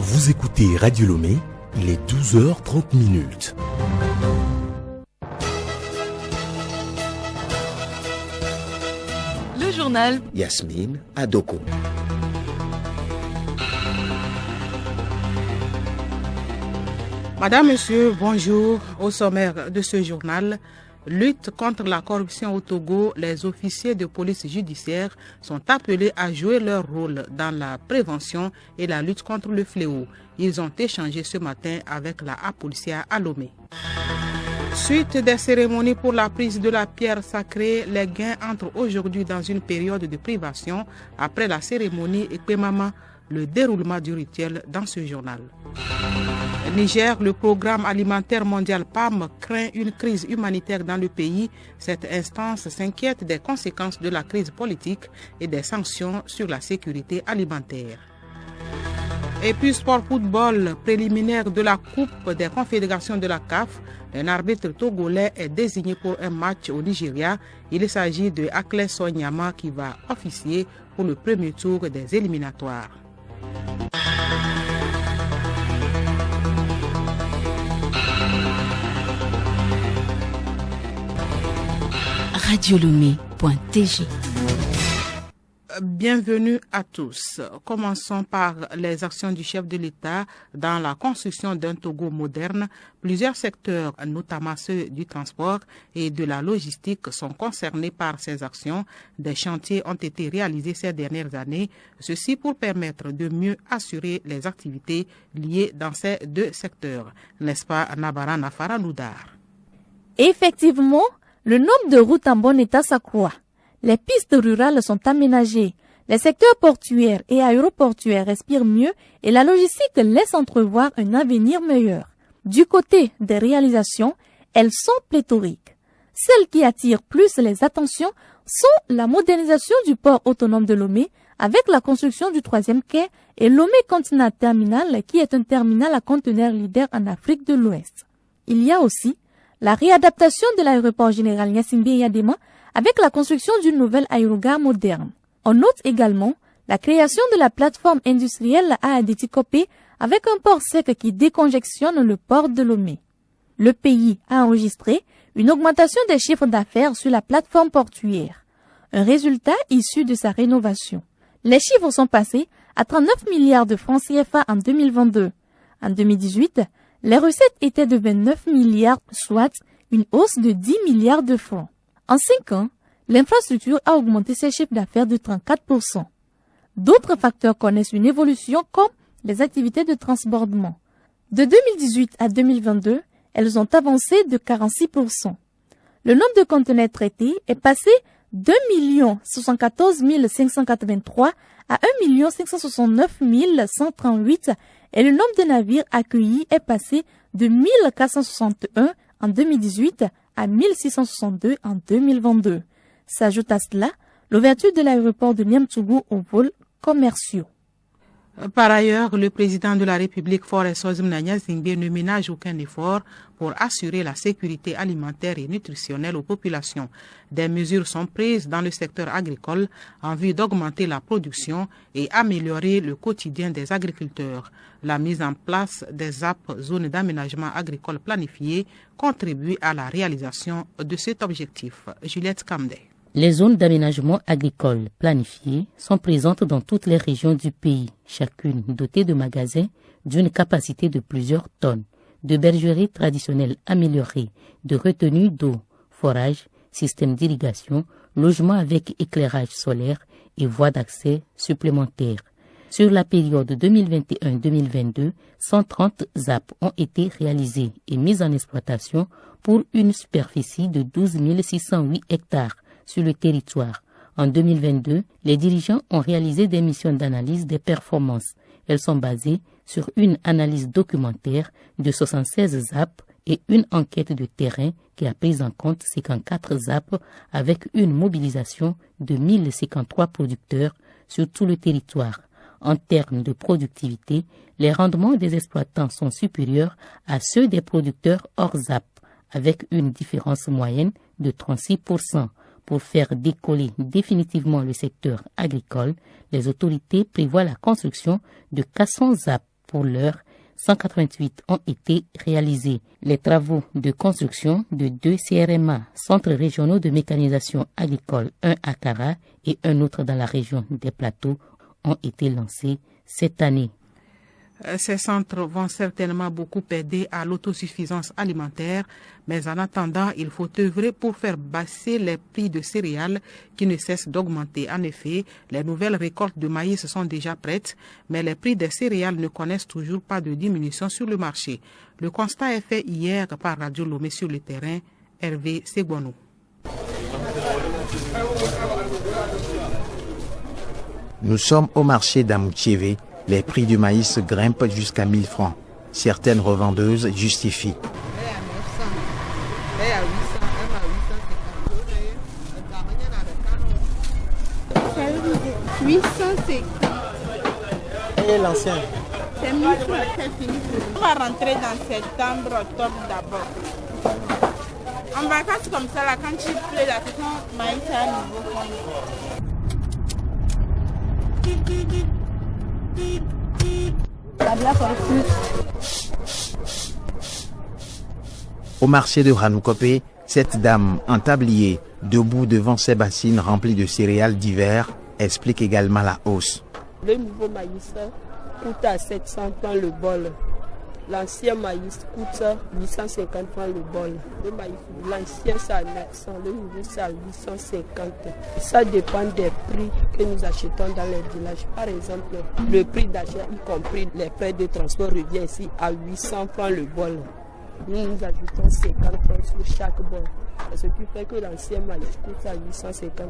Vous écoutez Radio Lomé, il est 12h30. Le journal Yasmine Adoko. Madame, Monsieur, bonjour. Au sommaire de ce journal, lutte contre la corruption au Togo, les officiers de police judiciaire sont appelés à jouer leur rôle dans la prévention et la lutte contre le fléau. Ils ont échangé ce matin avec la Apolcia à Lomé. Suite des cérémonies pour la prise de la pierre sacrée, les gains entrent aujourd'hui dans une période de privation après la cérémonie Ekpemama, le déroulement du rituel dans ce journal. Niger, le programme alimentaire mondial PAM craint une crise humanitaire dans le pays. Cette instance s'inquiète des conséquences de la crise politique et des sanctions sur la sécurité alimentaire. Et puis sport football, préliminaire de la Coupe des confédérations de la CAF, un arbitre togolais est désigné pour un match au Nigeria. Il s'agit de Akle Sonyama qui va officier pour le premier tour des éliminatoires. radiolomé.tg. Bienvenue à tous. Commençons par les actions du chef de l'État dans la construction d'un Togo moderne. Plusieurs secteurs, notamment ceux du transport et de la logistique, sont concernés par ces actions. Des chantiers ont été réalisés ces dernières années, ceci pour permettre de mieux assurer les activités liées dans ces deux secteurs. N'est-ce pas, Nabara Nafara Loudar? Effectivement, le nombre de routes en bon état s'accroît. Les pistes rurales sont aménagées, les secteurs portuaires et aéroportuaires respirent mieux et la logistique laisse entrevoir un avenir meilleur. Du côté des réalisations, elles sont pléthoriques. Celles qui attirent plus les attentions sont la modernisation du port autonome de Lomé avec la construction du 3e quai et Lomé Container Terminal qui est un terminal à conteneurs leader en Afrique de l'Ouest. Il y a aussi la réadaptation de l'aéroport général Gnassingbé Yadema avec la construction d'une nouvelle aérogare moderne. On note également la création de la plateforme industrielle à Adétikopé avec un port sec qui décongestionne le port de Lomé. Le pays a enregistré une augmentation des chiffres d'affaires sur la plateforme portuaire, un résultat issu de sa rénovation. Les chiffres sont passés à 39 milliards de francs CFA en 2022. En 2018, les recettes étaient de 29 milliards, soit une hausse de 10 milliards de francs. En 5 ans, l'infrastructure a augmenté ses chiffres d'affaires de 34%. D'autres facteurs connaissent une évolution comme les activités de transbordement. De 2018 à 2022, elles ont avancé de 46%. Le nombre de conteneurs traités est passé de 2 074 583 à 1 569 138 et le nombre de navires accueillis est passé de 1 461 en 2018 à 1 662 en 2022. S'ajoute à cela l'ouverture de l'aéroport de Niamtougou aux vols commerciaux. Par ailleurs, le président de la République, Faure Sozimna Gnassingbé, ne ménage aucun effort pour assurer la sécurité alimentaire et nutritionnelle aux populations. Des mesures sont prises dans le secteur agricole en vue d'augmenter la production et améliorer le quotidien des agriculteurs. La mise en place des ZAP, zones d'aménagement agricole planifiées, contribue à la réalisation de cet objectif. Juliette Kamdé. Les zones d'aménagement agricole planifiées sont présentes dans toutes les régions du pays, chacune dotée de magasins d'une capacité de plusieurs tonnes, de bergeries traditionnelles améliorées, de retenue d'eau, forage, système d'irrigation, logements avec éclairage solaire et voies d'accès supplémentaires. Sur la période 2021-2022, 130 ZAP ont été réalisés et mis en exploitation pour une superficie de 12 608 hectares. Sur le territoire. En 2022, les dirigeants ont réalisé des missions d'analyse des performances. Elles sont basées sur une analyse documentaire de 76 ZAP et une enquête de terrain qui a pris en compte 54 ZAP avec une mobilisation de 1053 producteurs sur tout le territoire. En termes de productivité, les rendements des exploitants sont supérieurs à ceux des producteurs hors ZAP, avec une différence moyenne de 36%. Pour faire décoller définitivement le secteur agricole, les autorités prévoient la construction de 400 ZAP Pour l'heure, 188 ont été réalisés. Les travaux de construction de 2 CRMA, centres régionaux de mécanisation agricole, un à Kara et un autre dans la région des Plateaux, ont été lancés cette année. Ces centres vont certainement beaucoup aider à l'autosuffisance alimentaire, mais en attendant, il faut œuvrer pour faire baisser les prix de céréales qui ne cessent d'augmenter. En effet, les nouvelles récoltes de maïs sont déjà prêtes, mais les prix des céréales ne connaissent toujours pas de diminution sur le marché. Le constat est fait hier par Radio Lomé sur le terrain. Hervé Seguano. Nous sommes au marché d'Amoutiévé. Les prix du maïs grimpent jusqu'à 1000 francs. Certaines revendeuses justifient. Et l'ancien? C'est 1000 francs, c'est fini. On va rentrer dans septembre, octobre d'abord. En vacances comme ça, là, quand il pleut, la saison maïs à nouveau fond. Au marché de Hanoukopé, cette dame en tablier, debout devant ses bassines remplies de céréales d'hiver, explique également la hausse. Le nouveau maïs coûte à 700 francs le bol. L'ancien maïs coûte 850 francs le bol. Le maïs, l'ancien c'est à 900, le nouveau c'est à 850. Ça dépend des prix que nous achetons dans les villages. Par exemple, le prix d'achat, y compris les frais de transport, revient ici à 800 francs le bol. Nous ajoutons 50 francs sur chaque bol. Ce qui fait que l'ancien maïs coûte à 850.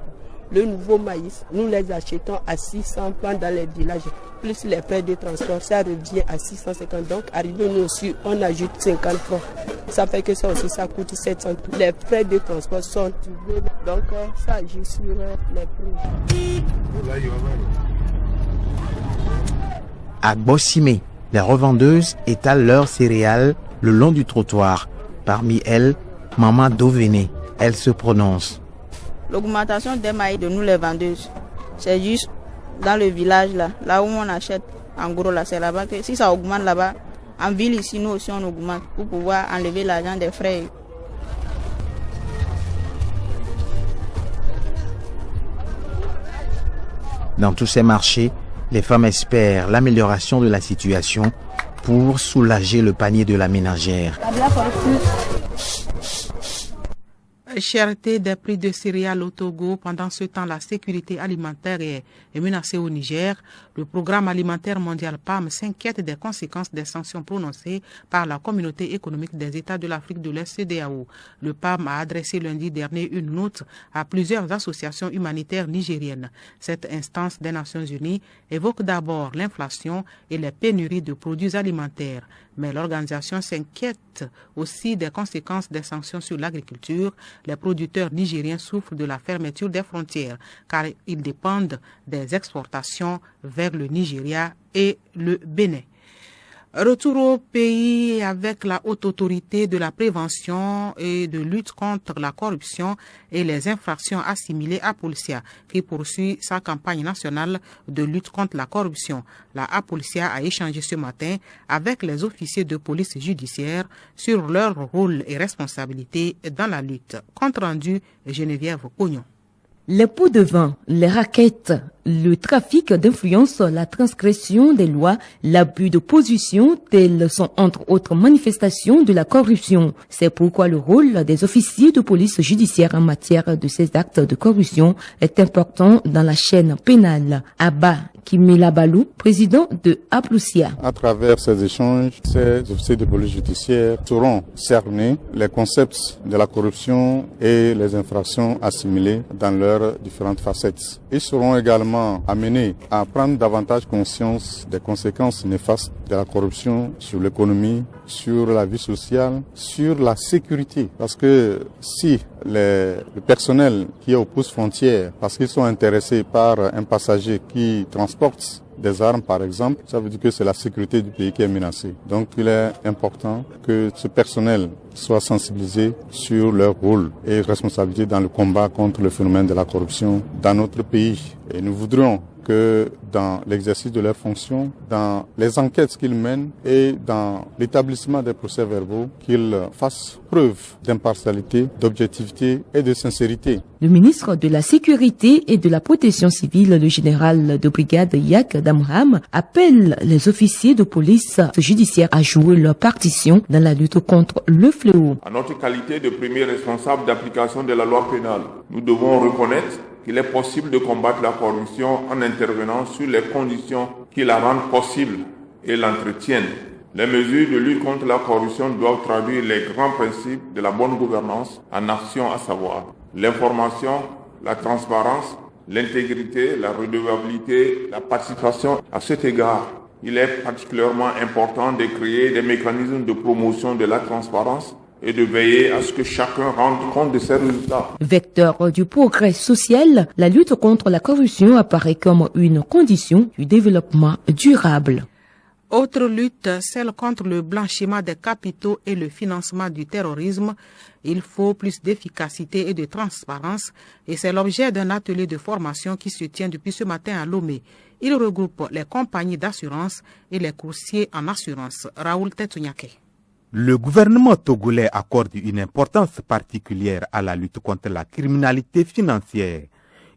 Le nouveau maïs, nous les achetons à 600 francs dans les villages, plus les frais de transport, ça revient à 650. Donc, arrivé nous aussi, on ajoute 50 francs. Ça fait que ça aussi, ça coûte 700. Les frais de transport sont toujours, donc ça agit sur les prix. À Bossimé, les revendeuses étalent leurs céréales le long du trottoir. Parmi elles, Maman Dovené, elle se prononce. L'augmentation des maïs de nous les vendeuses, c'est juste dans le village là où on achète en gros là, c'est là-bas que si ça augmente là-bas, en ville ici nous aussi on augmente pour pouvoir enlever l'argent des frais. Dans tous ces marchés, les femmes espèrent l'amélioration de la situation pour soulager le panier de la ménagère. Cherté des prix de céréales au Togo. Pendant ce temps, la sécurité alimentaire est menacée au Niger. Le programme alimentaire mondial PAM s'inquiète des conséquences des sanctions prononcées par la communauté économique des États de l'Afrique de l'Est CEDEAO. Le PAM a adressé lundi dernier une note à plusieurs associations humanitaires nigériennes. Cette instance des Nations Unies évoque d'abord l'inflation et les pénuries de produits alimentaires. Mais l'organisation s'inquiète aussi des conséquences des sanctions sur l'agriculture. Les producteurs nigériens souffrent de la fermeture des frontières car ils dépendent des exportations vers le Nigeria et le Bénin. Retour au pays avec la haute autorité de la prévention et de lutte contre la corruption et les infractions assimilées à Policia qui poursuit sa campagne nationale de lutte contre la corruption. La Apolicia a échangé ce matin avec les officiers de police judiciaire sur leur rôle et responsabilités dans la lutte. Compte rendu Geneviève Cognon. Les pots de vin, les raquettes, le trafic d'influence, la transgression des lois, l'abus de position, telles sont entre autres manifestations de la corruption. C'est pourquoi le rôle des officiers de police judiciaire en matière de ces actes de corruption est important dans la chaîne pénale. Abba Kimila Balou, président de Apolicia. À travers ces échanges, ces officiers de police judiciaire sauront cerner les concepts de la corruption et les infractions assimilées dans leurs différentes facettes. Ils seront également amenés à prendre davantage conscience des conséquences néfastes de la corruption sur l'économie, sur la vie sociale, sur la sécurité. Parce que si le personnel qui est aux postes frontières, parce qu'ils sont intéressés par un passager qui transporte des armes par exemple, ça veut dire que c'est la sécurité du pays qui est menacée. Donc il est important que ce personnel soit sensibilisé sur leur rôle et responsabilité dans le combat contre le phénomène de la corruption dans notre pays. Et nous voudrions que dans l'exercice de leurs fonctions, dans les enquêtes qu'ils mènent et dans l'établissement des procès-verbaux, qu'ils fassent preuve d'impartialité, d'objectivité et de sincérité. Le ministre de la Sécurité et de la Protection civile, le général de brigade Yak Damham, appelle les officiers de police judiciaire à jouer leur partition dans la lutte contre le fléau. En notre qualité de premier responsable d'application de la loi pénale, nous devons reconnaître qu'il est possible de combattre la corruption en intervenant sur les conditions qui la rendent possible et l'entretiennent. Les mesures de lutte contre la corruption doivent traduire les grands principes de la bonne gouvernance en action, à savoir l'information, la transparence, l'intégrité, la redevabilité, la participation. À cet égard, il est particulièrement important de créer des mécanismes de promotion de la transparence et de veiller à ce que chacun rende compte de ses résultats. Vecteur du progrès social, la lutte contre la corruption apparaît comme une condition du développement durable. Autre lutte, celle contre le blanchiment des capitaux et le financement du terrorisme. Il faut plus d'efficacité et de transparence et c'est l'objet d'un atelier de formation qui se tient depuis ce matin à Lomé. Il regroupe les compagnies d'assurance et les courtiers en assurance. Raoul Tetounyake. Le gouvernement togolais accorde une importance particulière à la lutte contre la criminalité financière.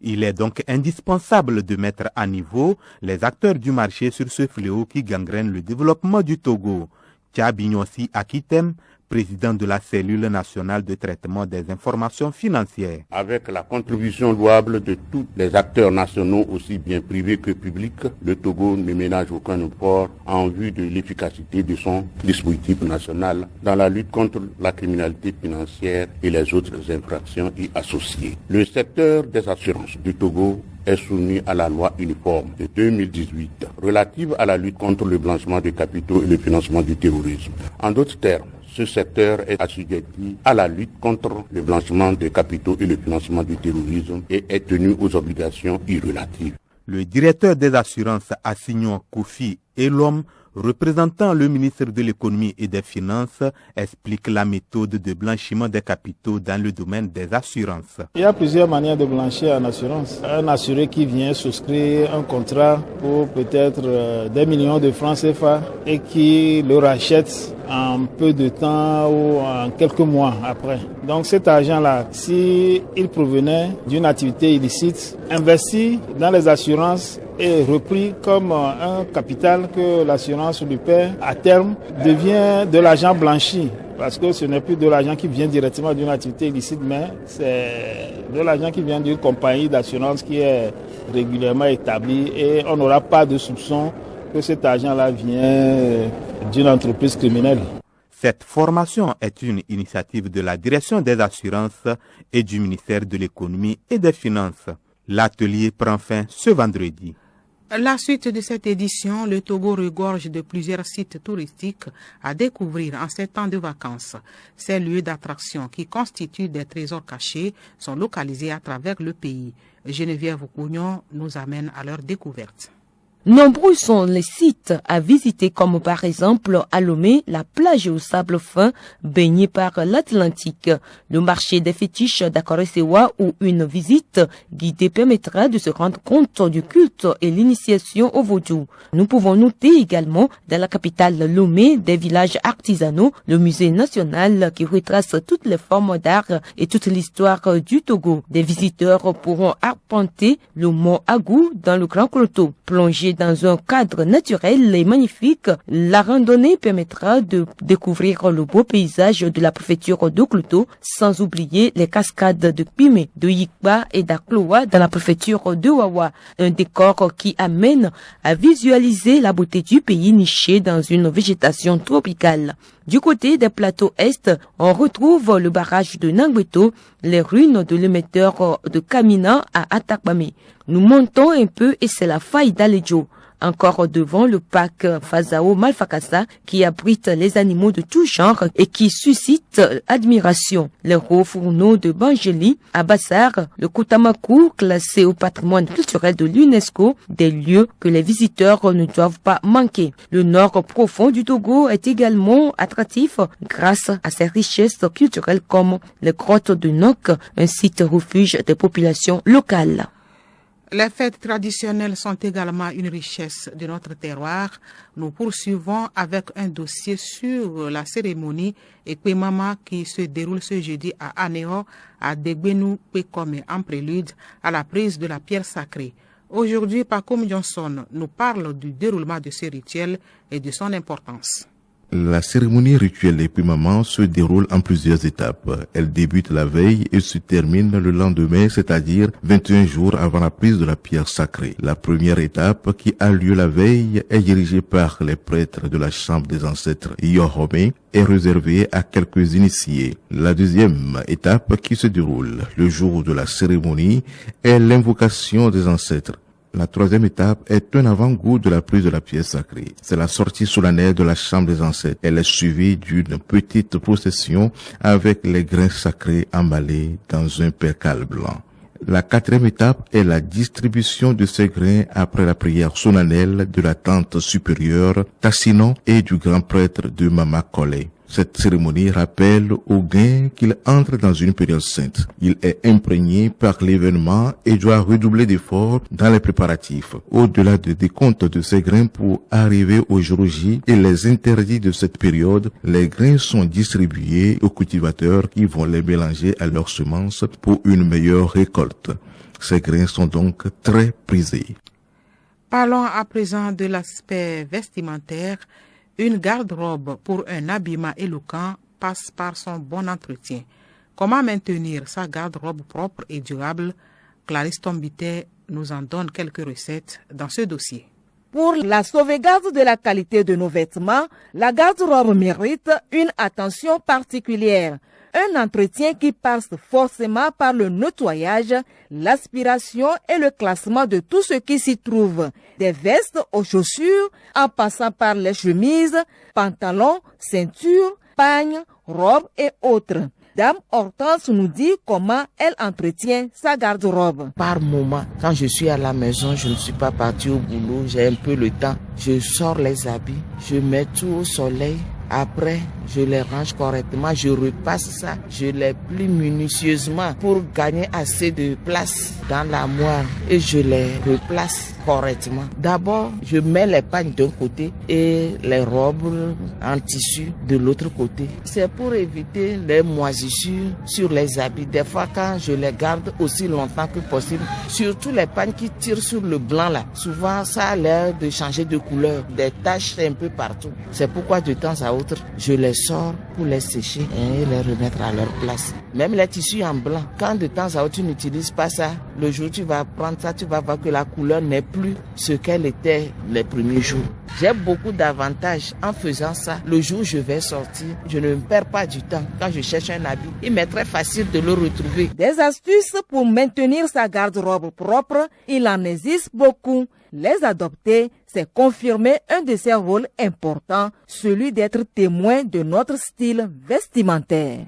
Il est donc indispensable de mettre à niveau les acteurs du marché sur ce fléau qui gangrène le développement du Togo. Thia Bignonsi Akitem, président de la cellule nationale de traitement des informations financières. Avec la contribution louable de tous les acteurs nationaux, aussi bien privés que publics, le Togo ne ménage aucun effort en vue de l'efficacité de son dispositif national dans la lutte contre la criminalité financière et les autres infractions y associées. Le secteur des assurances du Togo est soumis à la loi uniforme de 2018 relative à la lutte contre le blanchiment de capitaux et le financement du terrorisme. En d'autres termes, ce secteur est assujetti à la lutte contre le blanchiment de capitaux et le financement du terrorisme et est tenu aux obligations y relatives. Le directeur des assurances Assignon Kofi Elom, représentant le ministre de l'économie et des finances, explique la méthode de blanchiment des capitaux dans le domaine des assurances. Il y a plusieurs manières de blanchir en assurance. Un assuré qui vient souscrire un contrat pour peut-être des millions de francs CFA et qui le rachète en peu de temps ou en quelques mois après. Donc cet argent-là, s'il provenait d'une activité illicite, investi dans les assurances et repris comme un capital que l'assurance lui paie, à terme, devient de l'argent blanchi. Parce que ce n'est plus de l'argent qui vient directement d'une activité illicite, mais c'est de l'argent qui vient d'une compagnie d'assurance qui est régulièrement établie et on n'aura pas de soupçon que cet argent-là vient d'une entreprise criminelle. Cette formation est une initiative de la Direction des assurances et du ministère de l'économie et des finances. L'atelier prend fin ce vendredi. La suite de cette édition, le Togo regorge de plusieurs sites touristiques à découvrir en ces temps de vacances. Ces lieux d'attraction qui constituent des trésors cachés sont localisés à travers le pays. Geneviève Ougnon nous amène à leur découverte. Nombreux sont les sites à visiter comme par exemple à Lomé, la plage au sable fin baignée par l'Atlantique, le marché des fétiches d'Akoresewa où une visite guidée permettra de se rendre compte du culte et l'initiation au vaudou. Nous pouvons noter également dans la capitale Lomé des villages artisanaux, le musée national qui retrace toutes les formes d'art et toute l'histoire du Togo. Des visiteurs pourront arpenter le mont Agou dans le Grand Kloto, plonger dans un cadre naturel et magnifique. La randonnée permettra de découvrir le beau paysage de la préfecture de Kloto, sans oublier les cascades de Pimé, de Yikba et d'Akloa dans la préfecture de Wawa. Un décor qui amène à visualiser la beauté du pays niché dans une végétation tropicale. Du côté des plateaux est, on retrouve le barrage de Nangweto, les ruines de l'émetteur de Kamina à Atakbame. Nous montons un peu et c'est la faille d'Alejo. Encore devant le parc Fazao Malfakassa qui abrite les animaux de tout genre et qui suscite admiration. Les hauts fourneaux de Bangeli, à Bassar, le Koutamakou classé au patrimoine culturel de l'UNESCO, des lieux que les visiteurs ne doivent pas manquer. Le nord profond du Togo est également attractif grâce à ses richesses culturelles comme les grottes de Nok, un site refuge des populations locales. Les fêtes traditionnelles sont également une richesse de notre terroir. Nous poursuivons avec un dossier sur la cérémonie Ekpemama qui se déroule ce jeudi à Anéo, à Degbenu Pekome, en prélude à la prise de la pierre sacrée. Aujourd'hui, Pakom Johnson nous parle du déroulement de ce rituel et de son importance. La cérémonie rituelle d'Ekpemama se déroule en plusieurs étapes. Elle débute la veille et se termine le lendemain, c'est-à-dire 21 jours avant la prise de la pierre sacrée. La première étape, qui a lieu la veille, est dirigée par les prêtres de la chambre des ancêtres Yohome, est réservée à quelques initiés. La deuxième étape, qui se déroule le jour de la cérémonie, est l'invocation des ancêtres. La troisième étape est un avant-goût de la prise de la pierre sacrée. C'est la sortie solennelle de la chambre des ancêtres. Elle est suivie d'une petite procession avec les grains sacrés emballés dans un percale blanc. La quatrième étape est la distribution de ces grains après la prière solennelle de la tante supérieure Tassinon et du grand prêtre de Mama Kole. Cette cérémonie rappelle au gain qu'il entre dans une période sainte. Il est imprégné par l'événement et doit redoubler d'efforts dans les préparatifs. Au-delà du décompte de ces grains pour arriver au jour J et les interdits de cette période, les grains sont distribués aux cultivateurs qui vont les mélanger à leurs semences pour une meilleure récolte. Ces grains sont donc très prisés. Parlons à présent de l'aspect vestimentaire. Une garde-robe pour un habillement éloquent passe par son bon entretien. Comment maintenir sa garde-robe propre et durable? Clarisse Tombité nous en donne quelques recettes dans ce dossier. Pour la sauvegarde de la qualité de nos vêtements, la garde-robe mérite une attention particulière. Un entretien qui passe forcément par le nettoyage, l'aspiration et le classement de tout ce qui s'y trouve, des vestes aux chaussures, en passant par les chemises, pantalons, ceintures, pagnes, robes et autres. Dame Hortense nous dit comment elle entretient sa garde-robe. Par moment, quand je suis à la maison, je ne suis pas partie au boulot, j'ai un peu le temps, je sors les habits, je mets tout au soleil. Après, je les range correctement, je repasse ça, je les plie minutieusement pour gagner assez de place dans l'armoire et je les replace correctement. D'abord, je mets les pagnes d'un côté et les robes en tissu de l'autre côté. C'est pour éviter les moisissures sur les habits. Des fois, quand je les garde aussi longtemps que possible, surtout les pagnes qui tirent sur le blanc là, souvent ça a l'air de changer de couleur, des taches un peu partout. C'est pourquoi de temps à autre, je les sors pour les sécher et les remettre à leur place. Même les tissus en blanc, quand de temps à autre tu n'utilises pas ça, le jour où tu vas prendre ça, tu vas voir que la couleur n'est plus ce qu'elle était les premiers jours. J'ai beaucoup d'avantages en faisant ça. Le jour où je vais sortir, je ne me perds pas du temps. Quand je cherche un habit, il m'est très facile de le retrouver. Des astuces pour maintenir sa garde-robe propre, il en existe beaucoup. Les adopter, c'est confirmer un de ses rôles importants, celui d'être témoin de notre style vestimentaire.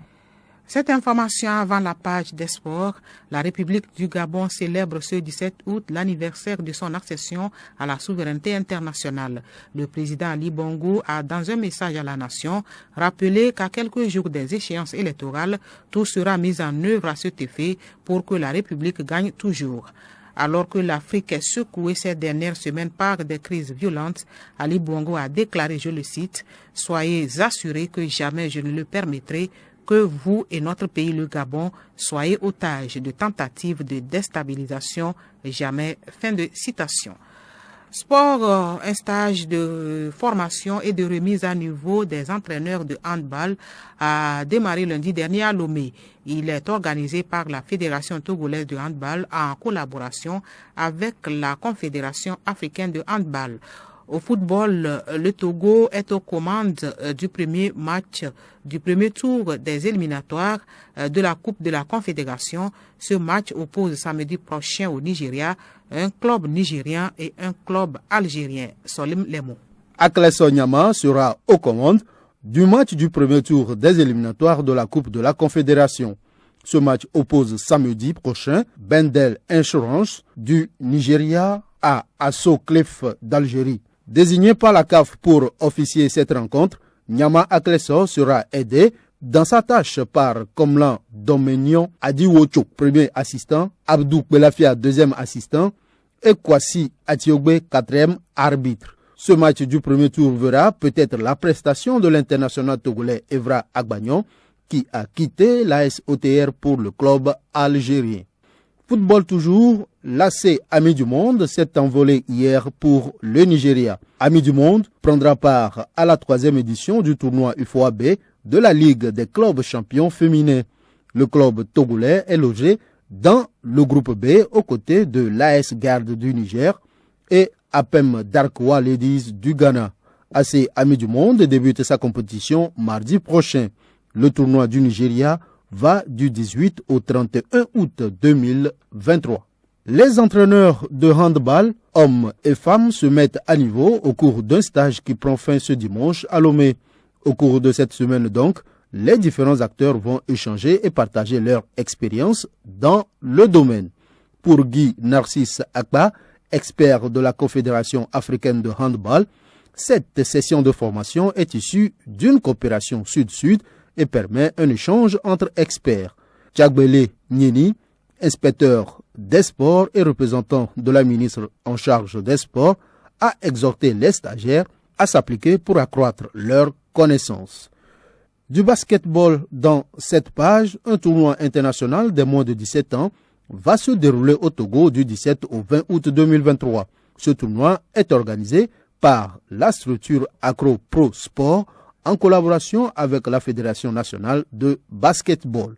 Cette information avant la page des sports, la République du Gabon célèbre ce 17 août l'anniversaire de son accession à la souveraineté internationale. Le président Ali Bongo a, dans un message à la nation, rappelé qu'à quelques jours des échéances électorales, tout sera mis en œuvre à cet effet pour que la République gagne toujours. Alors que l'Afrique est secouée ces dernières semaines par des crises violentes, Ali Bongo a déclaré, je le cite, « Soyez assurés que jamais je ne le permettrai que vous et notre pays, le Gabon, soyez otages de tentatives de déstabilisation, jamais. » Fin de citation. Sport, un stage de formation et de remise à niveau des entraîneurs de handball a démarré lundi dernier à Lomé. Il est organisé par la Fédération togolaise de handball en collaboration avec la Confédération africaine de handball. Au football, le Togo est aux commandes du premier match du premier tour des éliminatoires de la Coupe de la Confédération. Ce match oppose samedi prochain au Nigeria un club nigérien et un club algérien. Solim Lemo. Akleso Nyama sera aux commandes du match du premier tour des éliminatoires de la Coupe de la Confédération. Ce match oppose samedi prochain Bendel Insurance du Nigeria à Asso Cliff d'Algérie. Désigné par la CAF pour officier cette rencontre, Nyama Akleso sera aidé dans sa tâche par Komlan Domenion Adiwocho, premier assistant, Abdou Belafia, deuxième assistant, et Kwasi Atiogbe, 4e arbitre. Ce match du premier tour verra peut-être la prestation de l'international togolais Evra Agbagnon, qui a quitté l'AS OTR pour le club algérien. Football toujours, l'AC Amis du Monde s'est envolé hier pour le Nigeria. Amis du Monde prendra part à la 3e édition du tournoi UFOA-B de la Ligue des clubs champions féminins. Le club togolais est logé dans le groupe B aux côtés de l'AS Garde du Niger et APEM Darkwa Ladies du Ghana. AC Amis du Monde débute sa compétition mardi prochain. Le tournoi du Nigeria va du 18 au 31 août 2023. Les entraîneurs de handball, hommes et femmes, se mettent à niveau au cours d'un stage qui prend fin ce dimanche à Lomé. Au cours de cette semaine donc, les différents acteurs vont échanger et partager leur expérience dans le domaine. Pour Guy Narcisse Akba, expert de la Confédération africaine de handball, cette session de formation est issue d'une coopération sud-sud et permet un échange entre experts. Tchagbele Nieni, inspecteur des sports et représentant de la ministre en charge des sports, a exhorté les stagiaires à s'appliquer pour accroître leurs connaissances. Du basketball dans cette page, un tournoi international des moins de 17 ans va se dérouler au Togo du 17 au 20 août 2023. Ce tournoi est organisé par la structure Accro Pro Sport en collaboration avec la Fédération nationale de basketball.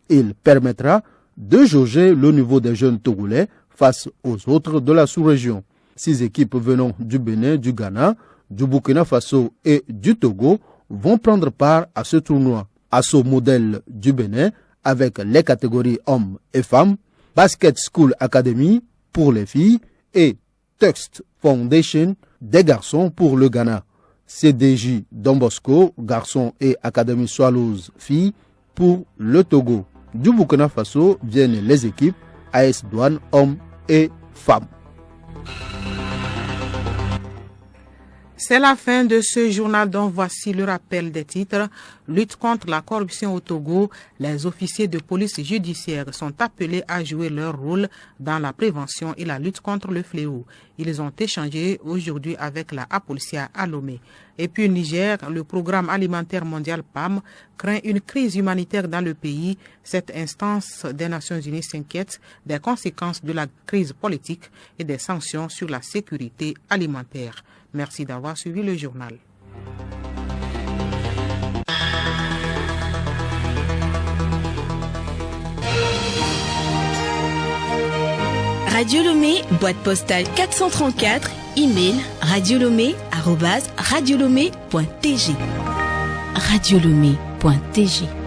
Il permettra de jauger le niveau des jeunes togolais face aux autres de la sous-région. 6 équipes venant du Bénin, du Ghana, du Burkina Faso et du Togo vont prendre part à ce tournoi. Asso Modèle du Bénin avec les catégories hommes et femmes, Basket School Academy pour les filles et Tuxt Foundation des garçons pour le Ghana. CDJ Don Bosco, garçons et Académie Swallows filles pour le Togo. Du Burkina Faso viennent les équipes AS Douane hommes et femmes. C'est la fin de ce journal dont voici le rappel des titres. Lutte contre la corruption au Togo, les officiers de police judiciaire sont appelés à jouer leur rôle dans la prévention et la lutte contre le fléau. Ils ont échangé aujourd'hui avec la Apolicia à Lomé. Et puis Niger, le programme alimentaire mondial PAM craint une crise humanitaire dans le pays. Cette instance des Nations Unies s'inquiète des conséquences de la crise politique et des sanctions sur la sécurité alimentaire. Merci d'avoir suivi le journal. Radio Lomé, boîte postale 434, email radiolomé@radiolomé.tg. radiolomé.tg